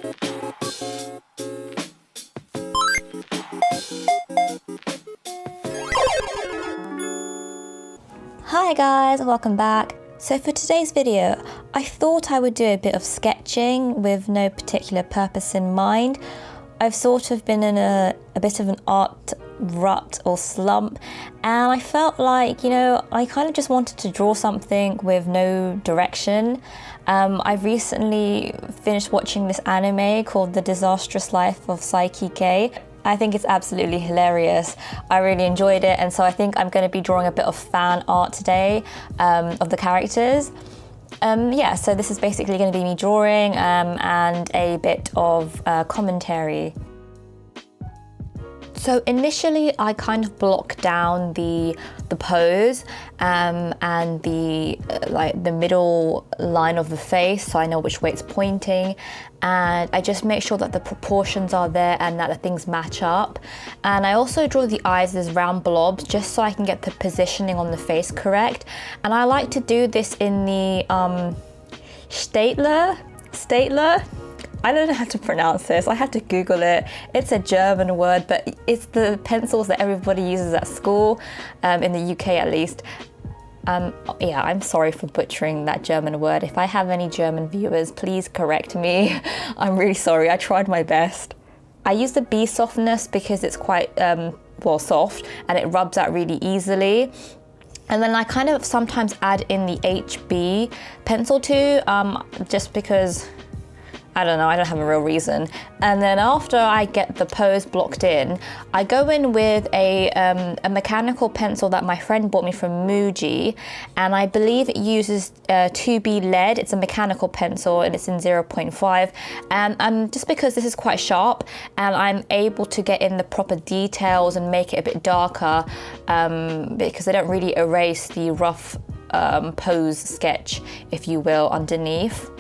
Hi guys, welcome back. So for today's video, I thought I would do a bit of sketching with no particular purpose in mind. I've sort of been in a bit of an art rut or slump, and I felt like, I kind of just wanted to draw something with no direction. I've recently finished watching this anime called The Disastrous Life of Saiki.K. I think it's absolutely hilarious. I really enjoyed it, and so I think I'm going to be drawing a bit of fan art today of the characters. So this is basically going to be me drawing and a bit of commentary. So initially I kind of block down the pose and the middle line of the face, so I know which way it's pointing, and I just make sure that the proportions are there and that the things match up. And I also draw the eyes as round blobs just so I can get the positioning on the face correct. And I like to do this in the Staedtler. I don't know how to pronounce this. I had to Google it. It's a German word, but it's the pencils that everybody uses at school, in the UK at least. I'm sorry for butchering that German word. If I have any German viewers, please correct me. I'm really sorry, I tried my best. I use the B softness because it's quite, soft, and it rubs out really easily. And then I kind of sometimes add in the HB pencil too, just because, I don't know, I don't have a real reason. And then after I get the pose blocked in, I go in with a mechanical pencil that my friend bought me from Muji, and I believe it uses 2B lead. It's a mechanical pencil and it's in 0.5. And just because this is quite sharp and I'm able to get in the proper details and make it a bit darker, because they don't really erase the rough pose sketch, if you will, underneath.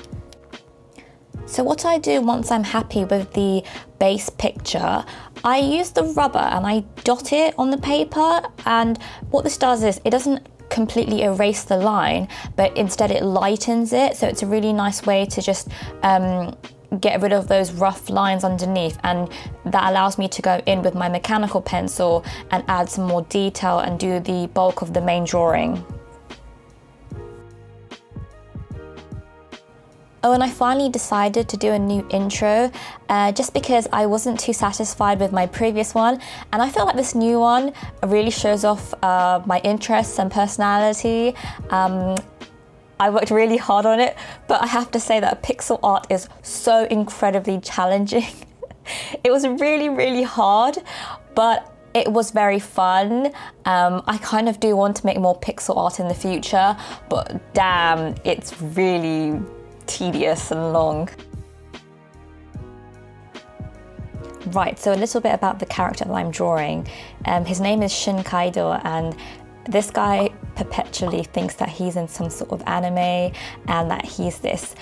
So what I do once I'm happy with the base picture, I use the rubber and I dot it on the paper, and what this does is it doesn't completely erase the line, but instead it lightens it, so it's a really nice way to just get rid of those rough lines underneath, and that allows me to go in with my mechanical pencil and add some more detail and do the bulk of the main drawing. Oh, and I finally decided to do a new intro just because I wasn't too satisfied with my previous one, and I feel like this new one really shows off my interests and personality. I worked really hard on it, but I have to say that pixel art is so incredibly challenging. It was really, really hard, but it was very fun. I kind of do want to make more pixel art in the future, but damn, it's really tedious and long. Right, so a little bit about the character that I'm drawing. His name is Shin Kaido, and this guy perpetually thinks that he's in some sort of anime and that he's this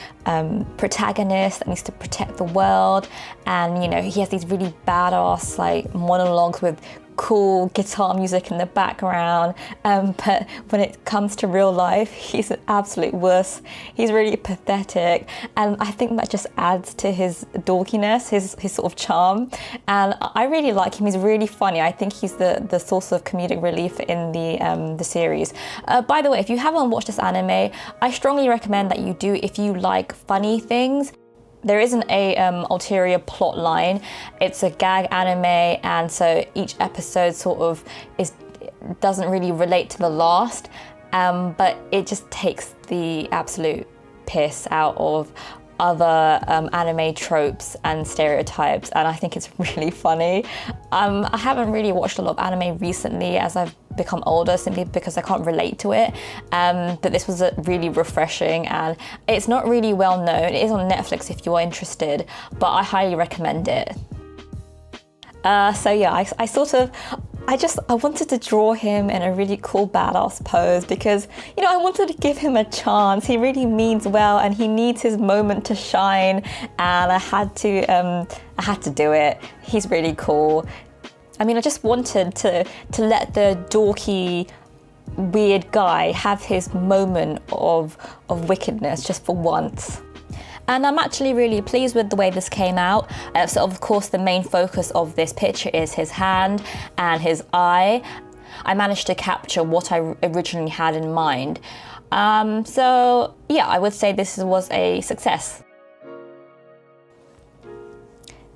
protagonist that needs to protect the world, and he has these really badass monologues with cool guitar music in the background, but when it comes to real life, he's an absolute wuss. He's really pathetic, and I think that just adds to his dorkiness, his sort of charm, and I really like him. He's really funny. I think he's the source of comedic relief in the series. By the way, if you haven't watched this anime, I strongly recommend that you do if you like funny things. There isn't a ulterior plot line. It's a gag anime, and so each episode sort of doesn't really relate to the last, but it just takes the absolute piss out of other anime tropes and stereotypes, and I think it's really funny. I haven't really watched a lot of anime recently as I've become older, simply because I can't relate to it, but this was really refreshing, and it's not really well known. It is on Netflix if you are interested, but I highly recommend it. So yeah, I wanted to draw him in a really cool badass pose because, I wanted to give him a chance. He really means well and he needs his moment to shine, and I had to do it. He's really cool. I just wanted to let the dorky, weird guy have his moment of wickedness just for once. And I'm actually really pleased with the way this came out. So of course the main focus of this picture is his hand and his eye. I managed to capture what I originally had in mind. So yeah, I would say this was a success.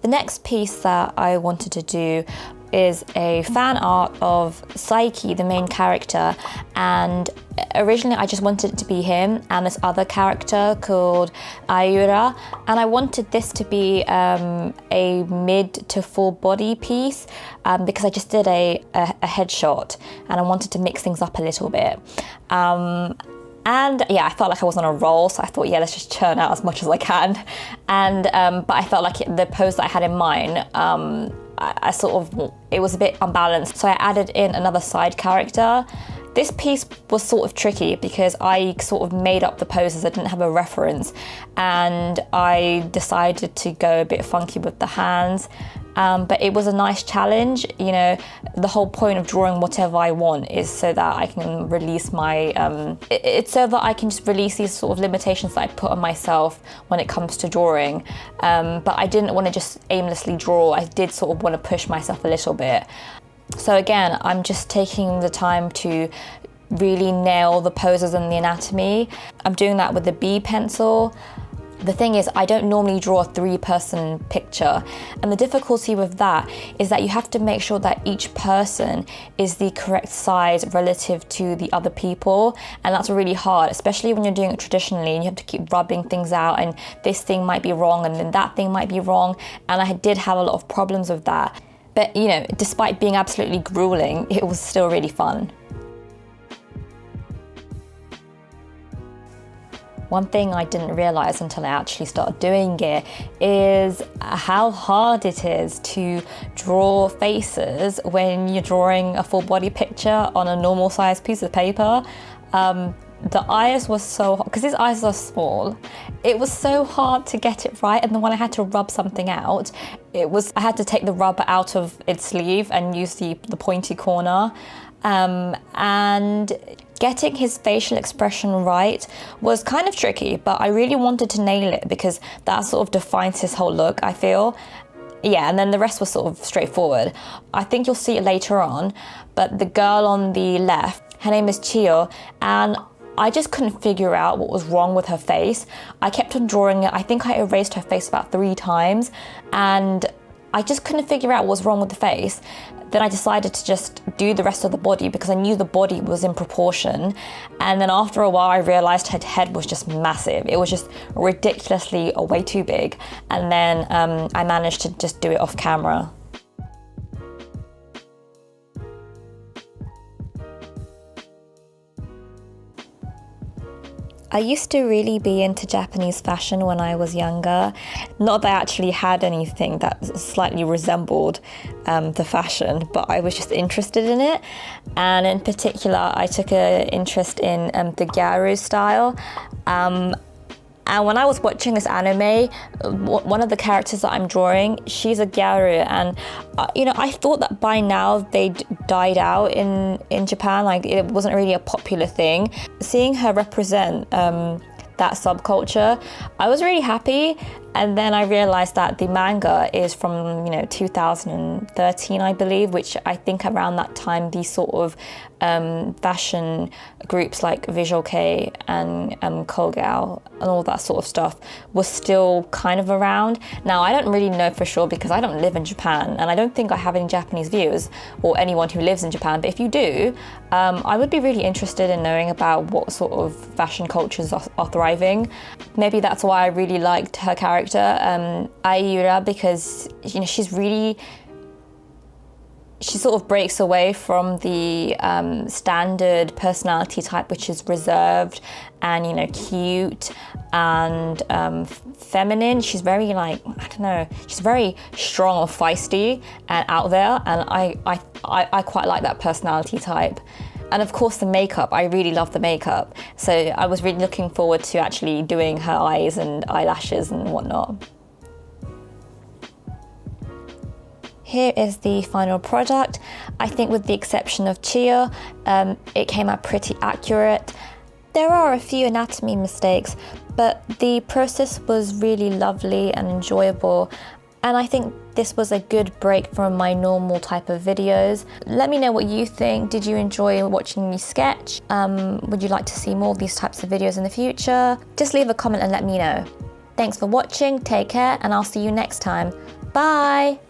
The next piece that I wanted to do is a fan art of Saiki, the main character, and originally I just wanted it to be him and this other character called Aiura, and I wanted this to be a mid to full body piece because I just did a headshot and I wanted to mix things up a little bit. And yeah, I felt like I was on a roll, so I thought, yeah, let's just churn out as much as I can. And but I felt like the pose that I had in mind, I sort of, it was a bit unbalanced, so I added in another side character. This piece was sort of tricky because I sort of made up the poses, I didn't have a reference, and I decided to go a bit funky with the hands. But it was a nice challenge. You know, the whole point of drawing whatever I want is so that I can release my, it's so that I can just release these sort of limitations that I put on myself when it comes to drawing. But I didn't want to just aimlessly draw. I did sort of want to push myself a little bit. So again, I'm just taking the time to really nail the poses and the anatomy. I'm doing that with the B pencil. The thing is, I don't normally draw a 3-person picture, and the difficulty with that is that you have to make sure that each person is the correct size relative to the other people, and that's really hard, especially when you're doing it traditionally and you have to keep rubbing things out, and this thing might be wrong and then that thing might be wrong, and I did have a lot of problems with that. But you know, despite being absolutely grueling, it was still really fun. One thing I didn't realize until I actually started doing it is how hard it is to draw faces when you're drawing a full body picture on a normal size piece of paper. The eyes were so hard, because his eyes are small, it was so hard to get it right, and then when I had to rub something out, I had to take the rubber out of its sleeve and use the pointy corner. And getting his facial expression right was kind of tricky, but I really wanted to nail it because that sort of defines his whole look, I feel. Yeah, and then the rest was sort of straightforward. I think you'll see it later on, but the girl on the left, her name is Chio, and I just couldn't figure out what was wrong with her face. I kept on drawing it. I think I erased her face about 3 times, and I just couldn't figure out what was wrong with the face. Then I decided to just do the rest of the body because I knew the body was in proportion. And then after a while, I realized her head was just massive. It was just ridiculously way too big. And then I managed to just do it off camera. I used to really be into Japanese fashion when I was younger. Not that I actually had anything that slightly resembled the fashion, but I was just interested in it. And in particular, I took an interest in the gyaru style. And when I was watching this anime, one of the characters that I'm drawing, she's a gyaru, and you know, I thought that by now they'd died out in Japan, like it wasn't really a popular thing. Seeing her represent that subculture, I was really happy. And then I realized that the manga is from 2013, I believe, which I think around that time these sort of fashion groups like Visual-Kei and Kogao and all that sort of stuff was still kind of around. Now, I don't really know for sure because I don't live in Japan, and I don't think I have any Japanese viewers or anyone who lives in Japan, but if you do, I would be really interested in knowing about what sort of fashion cultures are thriving. Maybe that's why I really liked her character, Aiura, because she sort of breaks away from the standard personality type, which is reserved and cute and feminine. She's very she's very strong or feisty and out there, and I quite like that personality type. And of course the makeup, I really love the makeup. So I was really looking forward to actually doing her eyes and eyelashes and whatnot. Here is the final product. I think with the exception of Chia, it came out pretty accurate. There are a few anatomy mistakes, but the process was really lovely and enjoyable. And I think this was a good break from my normal type of videos. Let me know what you think. Did you enjoy watching me sketch? Would you like to see more of these types of videos in the future? Just leave a comment and let me know. Thanks for watching, take care, and I'll see you next time. Bye!